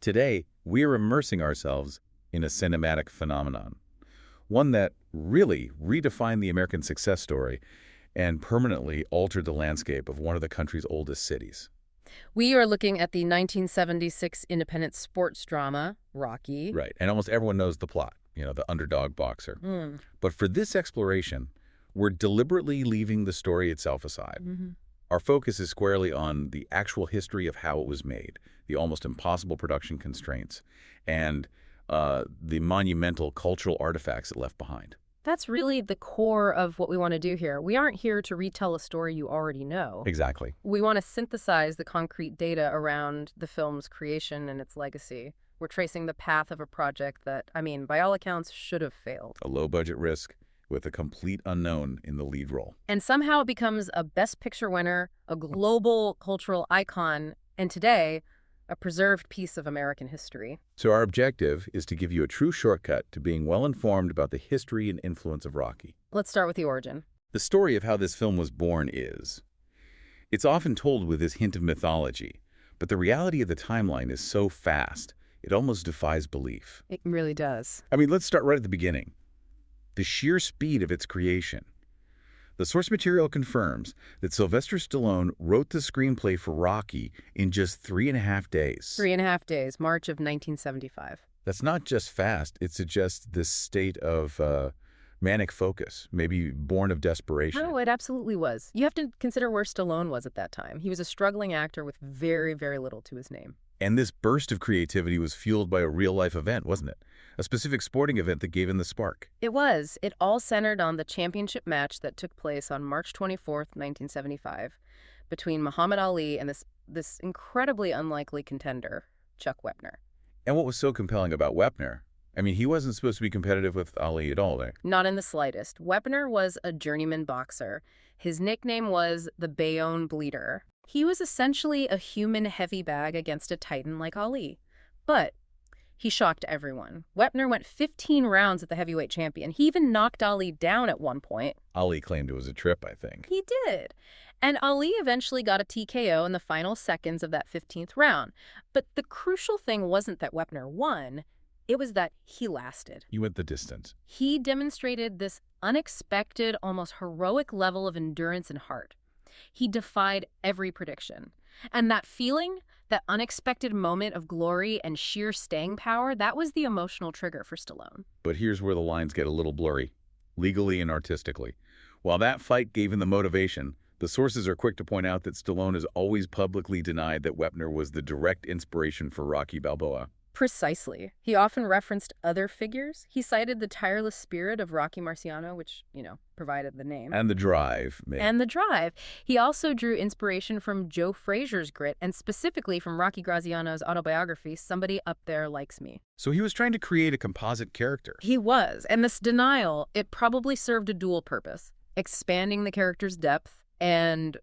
Today, we are immersing ourselves in a cinematic phenomenon, one that really redefined the American success story and permanently altered the landscape of one of the country's oldest cities. We are looking at the 1976 independent sports drama, Rocky. Right, and almost everyone knows the plot, the underdog boxer. But for this exploration, we're deliberately leaving the story itself aside. Our focus is squarely on the actual history of how it was made, the almost impossible production constraints, and the monumental cultural artifacts it left behind. That's really the core of what we want to do here. We aren't here to retell a story you already know. Exactly. We want to synthesize the concrete data around the film's creation and its legacy. We're tracing the path of a project that, by all accounts, should have failed. A low-budget risk with a complete unknown in the lead role. And somehow it becomes a Best Picture winner, a global cultural icon, and today, a preserved piece of American history. So our objective is to give you a true shortcut to being well-informed about the history and influence of Rocky. Let's start with the origin. The story of how this film was born it's often told with this hint of mythology, but the reality of the timeline is so fast, it almost defies belief. It really does. Let's start right at the beginning. The sheer speed of its creation. The source material confirms that Sylvester Stallone wrote the screenplay for Rocky in just 3.5 days. 3.5 days, March of 1975. That's not just fast. It suggests this state of manic focus, maybe born of desperation. No, it absolutely was. You have to consider where Stallone was at that time. He was a struggling actor with very, very little to his name. And this burst of creativity was fueled by a real-life event, wasn't it? A specific sporting event that gave him the spark. It was. It all centered on the championship match that took place on March 24th, 1975, between Muhammad Ali and this incredibly unlikely contender, Chuck Wepner. And what was so compelling about Wepner? He wasn't supposed to be competitive with Ali at all, right? Not in the slightest. Wepner was a journeyman boxer. His nickname was the Bayonne Bleeder. He was essentially a human heavy bag against a titan like Ali. But he shocked everyone. Wepner went 15 rounds at the heavyweight champion. He even knocked Ali down at one point. Ali claimed it was a trip, I think. He did. And Ali eventually got a TKO in the final seconds of that 15th round. But the crucial thing wasn't that Wepner won. It was that he lasted. He went the distance. He demonstrated this unexpected, almost heroic level of endurance and heart. He defied every prediction. And that feeling, that unexpected moment of glory and sheer staying power, that was the emotional trigger for Stallone. But here's where the lines get a little blurry, legally and artistically. While that fight gave him the motivation, the sources are quick to point out that Stallone has always publicly denied that Wepner was the direct inspiration for Rocky Balboa. Precisely. He often referenced other figures. He cited the tireless spirit of Rocky Marciano, which, provided the name. And the drive. And the drive. He also drew inspiration from Joe Frazier's grit, and specifically from Rocky Graziano's autobiography, Somebody Up There Likes Me. So he was trying to create a composite character. He was. And this denial, it probably served a dual purpose, expanding the character's depth and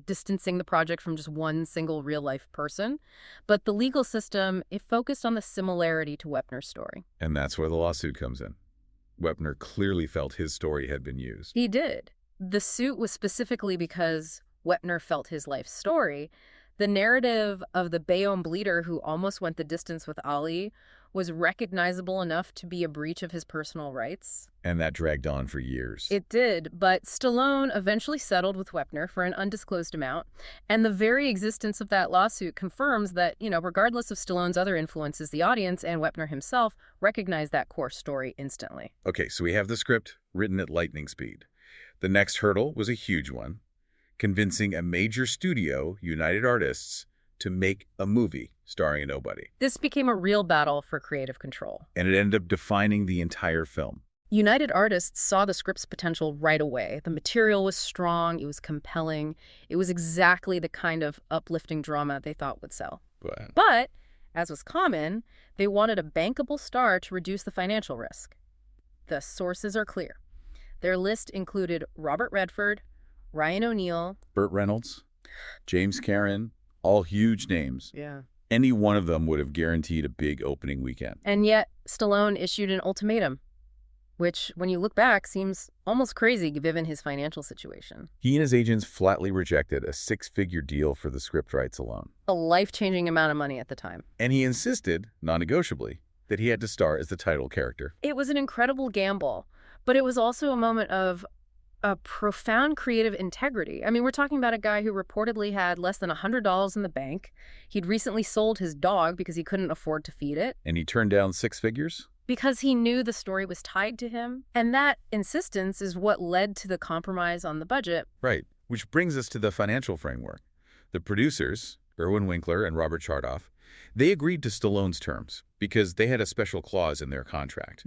distancing the project from just one single real-life person. But the legal system, it focused on the similarity to Wepner's story. And that's where the lawsuit comes in. Wepner clearly felt his story had been used. He did. The suit was specifically because Wepner felt his life story. The narrative of the Bayonne Bleeder who almost went the distance with Ali was recognizable enough to be a breach of his personal rights. And that dragged on for years. It did, but Stallone eventually settled with Wepner for an undisclosed amount, and the very existence of that lawsuit confirms that, regardless of Stallone's other influences, the audience and Wepner himself recognized that core story instantly. Okay, so we have the script written at lightning speed. The next hurdle was a huge one, convincing a major studio, United Artists, to make a movie starring a nobody. This became a real battle for creative control. And it ended up defining the entire film. United Artists saw the script's potential right away. The material was strong, it was compelling, it was exactly the kind of uplifting drama they thought would sell. But, as was common, they wanted a bankable star to reduce the financial risk. The sources are clear. Their list included Robert Redford, Ryan O'Neal, Burt Reynolds, James Cameron, all huge names. Yeah. Any one of them would have guaranteed a big opening weekend. And yet, Stallone issued an ultimatum. which, when you look back, seems almost crazy given his financial situation. He and his agents flatly rejected a six-figure deal for the script rights alone. A life-changing amount of money at the time. And he insisted, non-negotiably, that he had to star as the title character. It was an incredible gamble, but it was also a moment of a profound creative integrity. I mean, we're talking about a guy who reportedly had less than $100 in the bank. He'd recently sold his dog because he couldn't afford to feed it. And he turned down six figures? Because he knew the story was tied to him. And that insistence is what led to the compromise on the budget. Right, which brings us to the financial framework. The producers, Irwin Winkler and Robert Chardoff, they agreed to Stallone's terms because they had a special clause in their contract.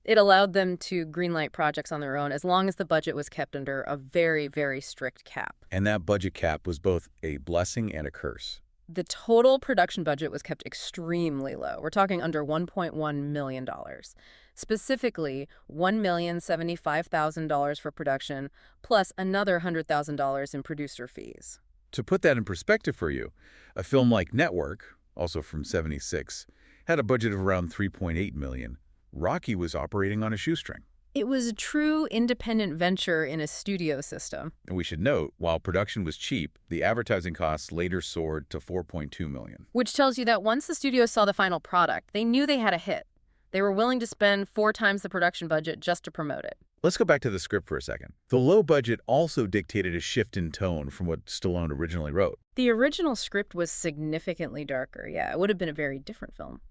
It allowed them to greenlight projects on their own as long as the budget was kept under a very, very strict cap. And that budget cap was both a blessing and a curse. The total production budget was kept extremely low. We're talking under $1.1 million. Specifically, $1,075,000 for production, plus another $100,000 in producer fees. To put that in perspective for you, a film like Network, also from '76, had a budget of around $3.8 million. Rocky was operating on a shoestring. It was a true independent venture in a studio system. And we should note, while production was cheap, the advertising costs later soared to $4.2 million. Which tells you that once the studio saw the final product, they knew they had a hit. They were willing to spend 4 times the production budget just to promote it. Let's go back to the script for a second. The low budget also dictated a shift in tone from what Stallone originally wrote. The original script was significantly darker. Yeah, it would have been a very different film.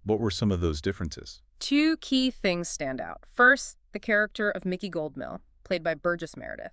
What were some of those differences? 2 key things stand out. First, the character of Mickey Goldmill, played by Burgess Meredith.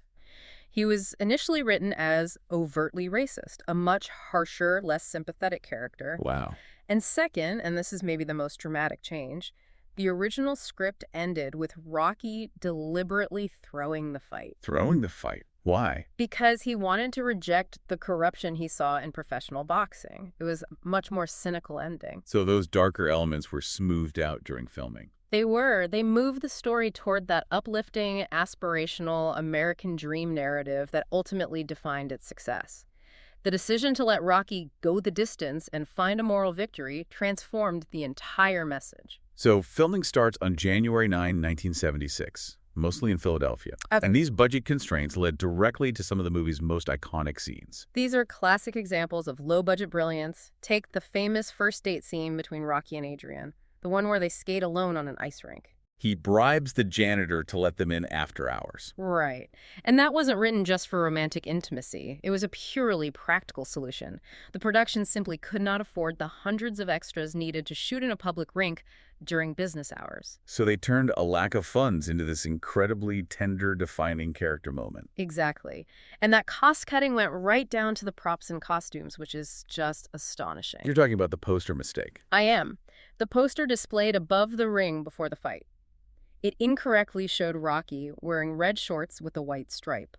He was initially written as overtly racist, a much harsher, less sympathetic character. Wow. And second, and this is maybe the most dramatic change, the original script ended with Rocky deliberately throwing the fight. Throwing the fight? Why? Because he wanted to reject the corruption he saw in professional boxing. It was a much more cynical ending. So those darker elements were smoothed out during filming. They were. They moved the story toward that uplifting, aspirational American dream narrative that ultimately defined its success. The decision to let Rocky go the distance and find a moral victory transformed the entire message. So filming starts on January 9, 1976. Mostly in Philadelphia. Okay. And these budget constraints led directly to some of the movie's most iconic scenes. These are classic examples of low-budget brilliance. Take the famous first date scene between Rocky and Adrian, the one where they skate alone on an ice rink. He bribes the janitor to let them in after hours. Right. And that wasn't written just for romantic intimacy. It was a purely practical solution. The production simply could not afford the hundreds of extras needed to shoot in a public rink during business hours. So they turned a lack of funds into this incredibly tender, defining character moment. Exactly. And that cost-cutting went right down to the props and costumes, which is just astonishing. You're talking about the poster mistake. I am. The poster displayed above the ring before the fight. It incorrectly showed Rocky wearing red shorts with a white stripe.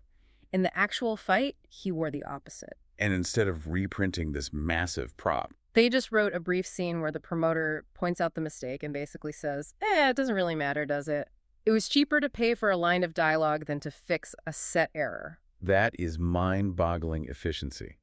In the actual fight, he wore the opposite. And instead of reprinting this massive prop, they just wrote a brief scene where the promoter points out the mistake and basically says, it doesn't really matter, does it? It was cheaper to pay for a line of dialogue than to fix a set error. That is mind-boggling efficiency.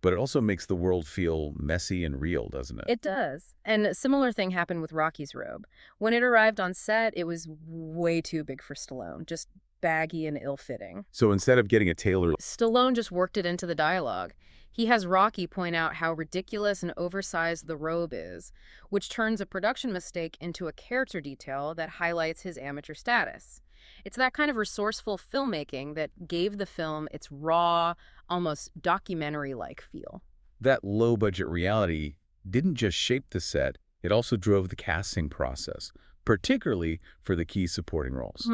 But it also makes the world feel messy and real, doesn't it? It does. And a similar thing happened with Rocky's robe. When it arrived on set, it was way too big for Stallone, just baggy and ill-fitting. So instead of getting a tailor, Stallone just worked it into the dialogue. He has Rocky point out how ridiculous and oversized the robe is, which turns a production mistake into a character detail that highlights his amateur status. It's that kind of resourceful filmmaking that gave the film its raw, almost documentary-like feel. That low-budget reality didn't just shape the set, it also drove the casting process, particularly for the key supporting roles.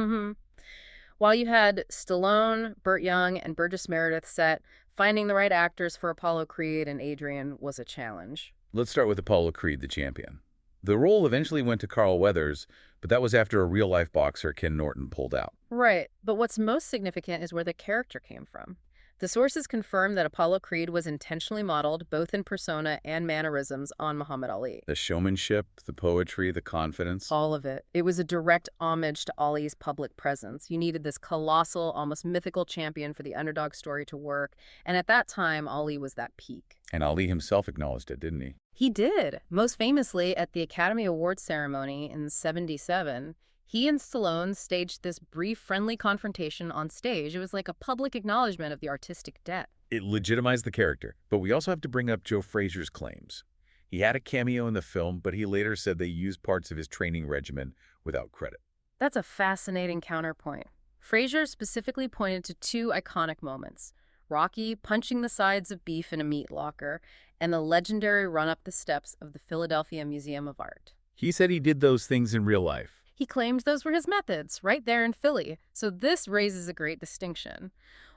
While you had Stallone, Burt Young, and Burgess Meredith set, finding the right actors for Apollo Creed and Adrian was a challenge. Let's start with Apollo Creed, the champion. The role eventually went to Carl Weathers, but that was after a real-life boxer, Ken Norton, pulled out. Right, but what's most significant is where the character came from. The sources confirm that Apollo Creed was intentionally modeled, both in persona and mannerisms, on Muhammad Ali. The showmanship, the poetry, the confidence. All of it. It was a direct homage to Ali's public presence. You needed this colossal, almost mythical champion for the underdog story to work, and at that time, Ali was that peak. And Ali himself acknowledged it, didn't he? He did. Most famously, at the Academy Awards ceremony in '77, He and Stallone staged this brief, friendly confrontation on stage. It was like a public acknowledgement of the artistic debt. It legitimized the character, but we also have to bring up Joe Frazier's claims. He had a cameo in the film, but he later said they used parts of his training regimen without credit. That's a fascinating counterpoint. Frazier specifically pointed to two iconic moments: Rocky punching the sides of beef in a meat locker, and the legendary run up the steps of the Philadelphia Museum of Art. He said he did those things in real life. He claimed those were his methods, right there in Philly, so this raises a great distinction.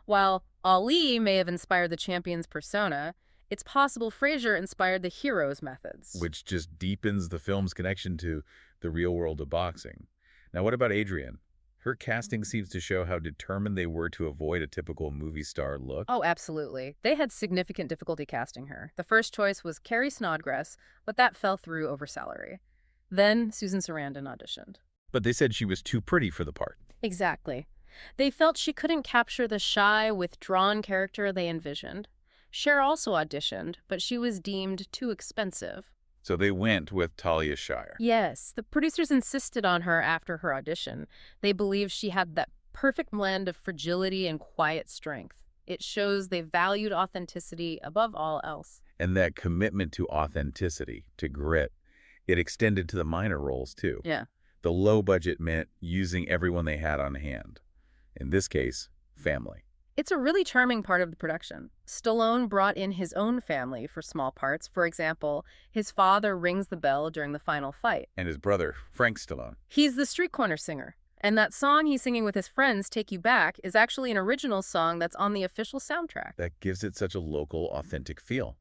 While Ali may have inspired the champion's persona, it's possible Frazier inspired the hero's methods. Which just deepens the film's connection to the real world of boxing. Now, what about Adrienne? Her casting seems to show how determined they were to avoid a typical movie star look. Oh, absolutely. They had significant difficulty casting her. The first choice was Carrie Snodgrass, but that fell through over salary. Then Susan Sarandon auditioned. But they said she was too pretty for the part. Exactly. They felt she couldn't capture the shy, withdrawn character they envisioned. Cher also auditioned, but she was deemed too expensive. So they went with Talia Shire. Yes, the producers insisted on her after her audition. They believed she had that perfect blend of fragility and quiet strength. It shows they valued authenticity above all else. And that commitment to authenticity, to grit, it extended to the minor roles too. Yeah. The low budget meant using everyone they had on hand. In this case, family. It's a really charming part of the production. Stallone brought in his own family for small parts. For example, his father rings the bell during the final fight. And his brother, Frank Stallone. He's the street corner singer. And that song he's singing with his friends, Take You Back, is actually an original song that's on the official soundtrack. That gives it such a local, authentic feel.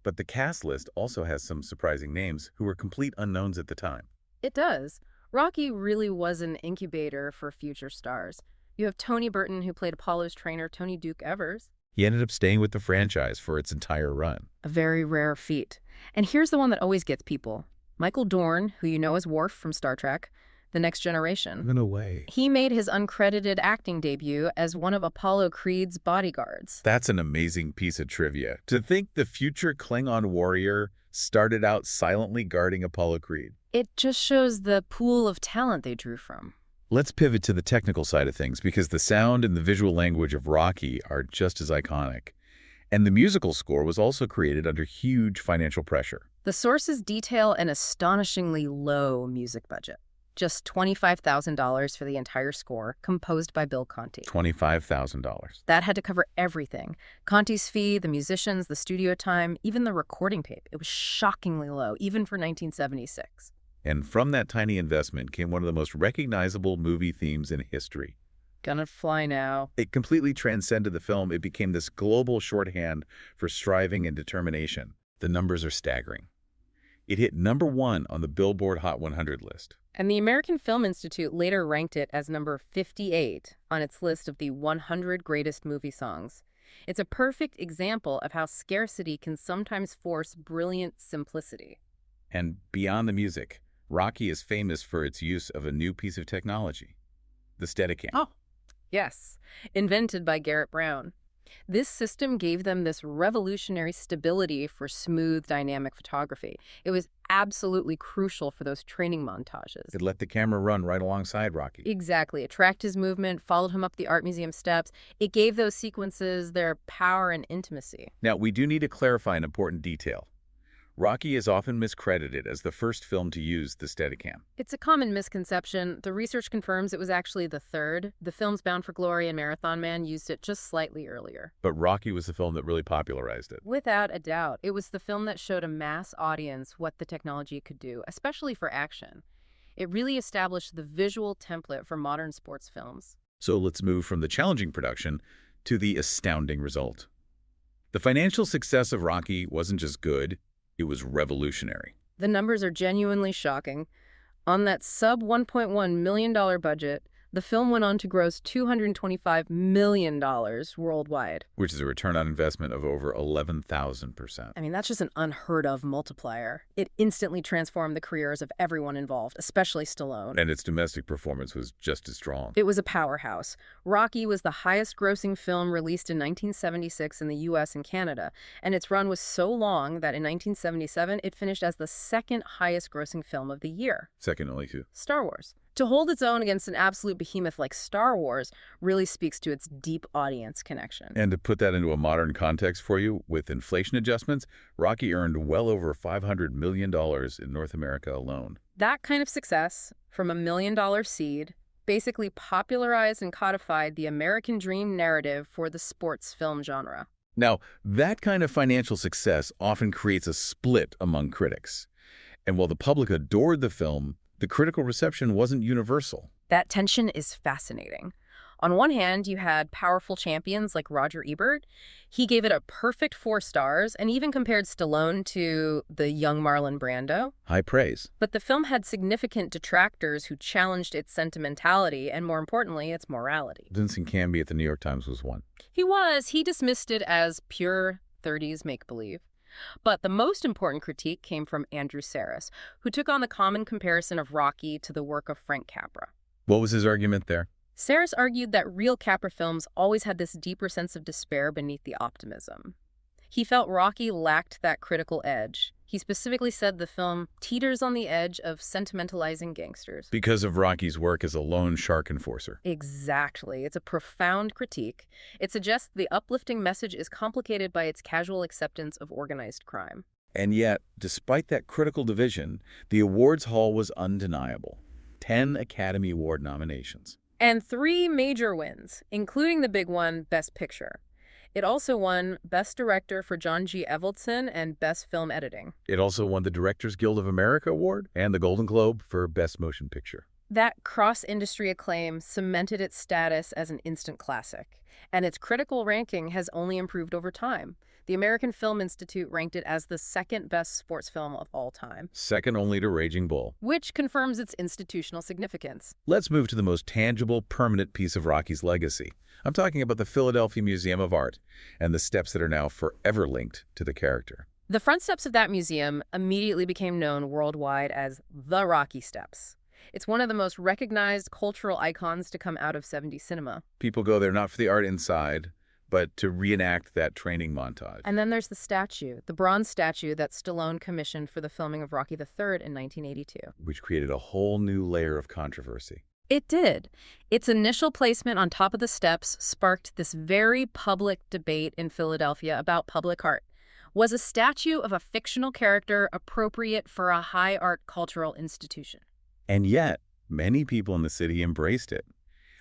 But the cast list also has some surprising names who were complete unknowns at the time. It does. Rocky really was an incubator for future stars. You have Tony Burton, who played Apollo's trainer, Tony Duke Evers. He ended up staying with the franchise for its entire run. A very rare feat. And here's the one that always gets people. Michael Dorn, who you know as Worf from Star Trek, The Next Generation. In a way. He made his uncredited acting debut as one of Apollo Creed's bodyguards. That's an amazing piece of trivia. To think the future Klingon warrior started out silently guarding Apollo Creed. It just shows the pool of talent they drew from. Let's pivot to the technical side of things, because the sound and the visual language of Rocky are just as iconic. And the musical score was also created under huge financial pressure. The sources detail an astonishingly low music budget. Just $25,000 for the entire score, composed by Bill Conti. $25,000. That had to cover everything. Conti's fee, the musicians, the studio time, even the recording tape. It was shockingly low, even for 1976. And from that tiny investment came one of the most recognizable movie themes in history. Gonna Fly Now. It completely transcended the film. It became this global shorthand for striving and determination. The numbers are staggering. It hit #1 on the Billboard Hot 100 list. And the American Film Institute later ranked it as number 58 on its list of the 100 greatest movie songs. It's a perfect example of how scarcity can sometimes force brilliant simplicity. And beyond the music, Rocky is famous for its use of a new piece of technology, the Steadicam. Oh, yes. Invented by Garrett Brown. This system gave them this revolutionary stability for smooth, dynamic photography. It was absolutely crucial for those training montages. It let the camera run right alongside Rocky. Exactly. It tracked his movement, followed him up the art museum steps. It gave those sequences their power and intimacy. Now, we do need to clarify an important detail. Rocky is often miscredited as the first film to use the Steadicam. It's a common misconception. The research confirms it was actually the third. The films Bound for Glory and Marathon Man used it just slightly earlier. But Rocky was the film that really popularized it. Without a doubt. It was the film that showed a mass audience what the technology could do, especially for action. It really established the visual template for modern sports films. So let's move from the challenging production to the astounding result. The financial success of Rocky wasn't just good. It was revolutionary. The numbers are genuinely shocking. On that sub-$1.1 million budget, the film went on to gross $225 million worldwide. Which is a return on investment of over 11,000%. I mean, that's just an unheard of multiplier. It instantly transformed the careers of everyone involved, especially Stallone. And its domestic performance was just as strong. It was a powerhouse. Rocky was the highest grossing film released in 1976 in the U.S. and Canada, and its run was so long that in 1977 it finished as the second highest grossing film of the year. Second only to Star Wars. To hold its own against an absolute behemoth like Star Wars really speaks to its deep audience connection. And to put that into a modern context for you, with inflation adjustments, Rocky earned well over $500 million in North America alone. That kind of success, from $1 million seed, basically popularized and codified the American dream narrative for the sports film genre. Now, that kind of financial success often creates a split among critics. And while the public adored the film, the critical reception wasn't universal. That tension is fascinating. On one hand, you had powerful champions like Roger Ebert. He gave it a perfect 4 stars and even compared Stallone to the young Marlon Brando. High praise. But the film had significant detractors who challenged its sentimentality and, more importantly, its morality. Vincent Canby at the New York Times was one. He dismissed it as pure 30s make-believe. But the most important critique came from Andrew Sarris, who took on the common comparison of Rocky to the work of Frank Capra. What was his argument there? Sarris argued that real Capra films always had this deeper sense of despair beneath the optimism. He felt Rocky lacked that critical edge. He specifically said the film teeters on the edge of sentimentalizing gangsters. Because of Rocky's work as a lone shark enforcer. Exactly. It's a profound critique. It suggests the uplifting message is complicated by its casual acceptance of organized crime. And yet, despite that critical division, the awards haul was undeniable. 10 Academy Award nominations. And 3 major wins, including the big one, Best Picture. It also won Best Director for John G. Avildsen and Best Film Editing. It also won the Directors Guild of America Award and the Golden Globe for Best Motion Picture. That cross-industry acclaim cemented its status as an instant classic, and its critical ranking has only improved over time. The American Film Institute ranked it as the 2nd best sports film of all time. Second only to Raging Bull. Which confirms its institutional significance. Let's move to the most tangible, permanent piece of Rocky's legacy. I'm talking about the Philadelphia Museum of Art and the steps that are now forever linked to the character. The front steps of that museum immediately became known worldwide as the Rocky Steps. It's one of the most recognized cultural icons to come out of 70s cinema. People go there not for the art inside, but to reenact that training montage. And then there's the statue, the bronze statue that Stallone commissioned for the filming of Rocky III in 1982. Which created a whole new layer of controversy. It did. Its initial placement on top of the steps sparked this very public debate in Philadelphia about public art. Was a statue of a fictional character appropriate for a high art cultural institution? And yet, many people in the city embraced it.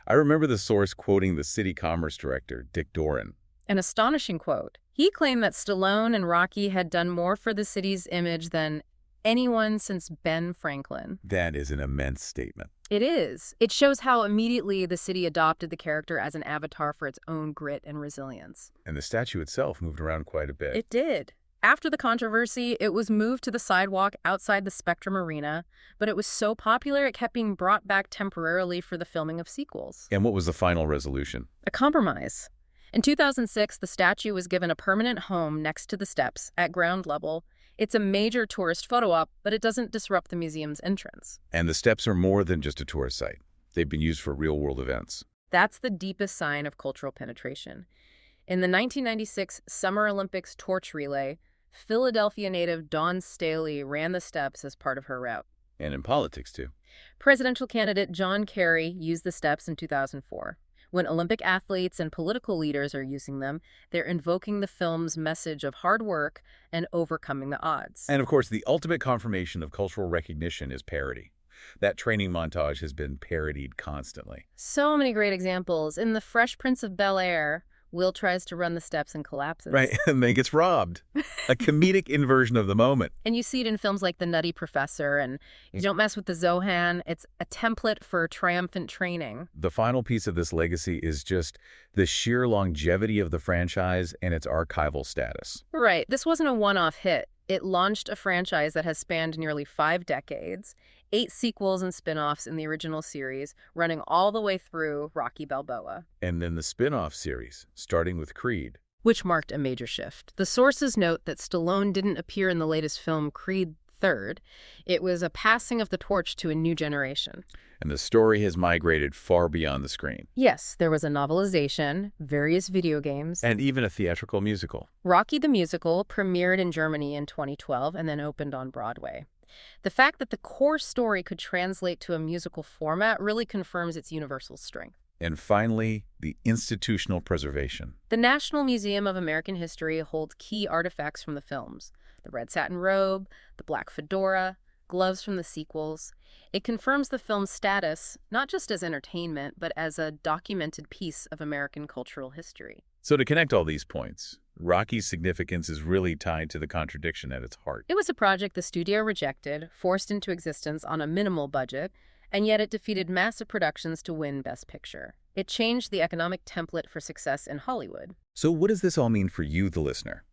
I remember the source quoting the city commerce director, Dick Doran. An astonishing quote. He claimed that Stallone and Rocky had done more for the city's image than anyone since Ben Franklin. That is an immense statement. It is. It shows how immediately the city adopted the character as an avatar for its own grit and resilience. And the statue itself moved around quite a bit. It did. After the controversy, it was moved to the sidewalk outside the Spectrum Arena, but it was so popular it kept being brought back temporarily for the filming of sequels. And what was the final resolution? A compromise. In 2006, the statue was given a permanent home next to the steps at ground level. It's a major tourist photo op, but it doesn't disrupt the museum's entrance. And the steps are more than just a tourist site. They've been used for real-world events. That's the deepest sign of cultural penetration. In the 1996 Summer Olympics torch relay, Philadelphia native Dawn Staley ran the steps as part of her route. And in politics, too. Presidential candidate John Kerry used the steps in 2004. When Olympic athletes and political leaders are using them, they're invoking the film's message of hard work and overcoming the odds. And of course, the ultimate confirmation of cultural recognition is parody. That training montage has been parodied constantly. So many great examples. In The Fresh Prince of Bel-Air, Will tries to run the steps and collapses. Right, and then gets robbed. A comedic inversion of the moment. And you see it in films like The Nutty Professor and You Don't Mess with the Zohan. It's a template for triumphant training. The final piece of this legacy is just the sheer longevity of the franchise and its archival status. Right. This wasn't a one-off hit. It launched a franchise that has spanned nearly 5 decades, 8 sequels and spin-offs in the original series, running all the way through Rocky Balboa. And then the spin-off series, starting with Creed. Which marked a major shift. The sources note that Stallone didn't appear in the latest film, Creed III. It was a passing of the torch to a new generation. And the story has migrated far beyond the screen. Yes, there was a novelization, various video games, and even a theatrical musical. Rocky the Musical premiered in Germany in 2012 and then opened on Broadway. The fact that the core story could translate to a musical format really confirms its universal strength. And finally, the institutional preservation. The National Museum of American History holds key artifacts from the films: the red satin robe, the black fedora, gloves from the sequels. It confirms the film's status not just as entertainment, but as a documented piece of American cultural history. So to connect all these points, Rocky's significance is really tied to the contradiction at its heart. It was a project the studio rejected, forced into existence on a minimal budget, and yet it defeated massive productions to win Best Picture. It changed the economic template for success in Hollywood. So what does this all mean for you, the listener?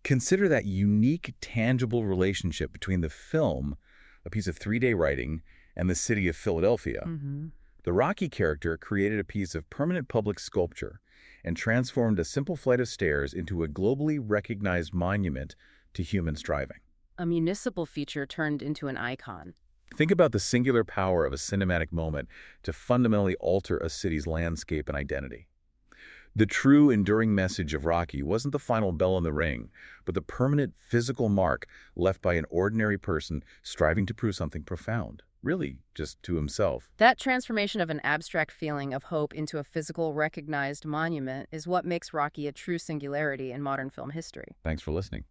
Consider that unique, tangible relationship between the film, a piece of 3-day writing, and the city of Philadelphia. The Rocky character created a piece of permanent public sculpture and transformed a simple flight of stairs into a globally recognized monument to human striving. A municipal feature turned into an icon. Think about the singular power of a cinematic moment to fundamentally alter a city's landscape and identity. The true, enduring message of Rocky wasn't the final bell in the ring, but the permanent physical mark left by an ordinary person striving to prove something profound, really just to himself. That transformation of an abstract feeling of hope into a physical, recognized monument is what makes Rocky a true singularity in modern film history. Thanks for listening.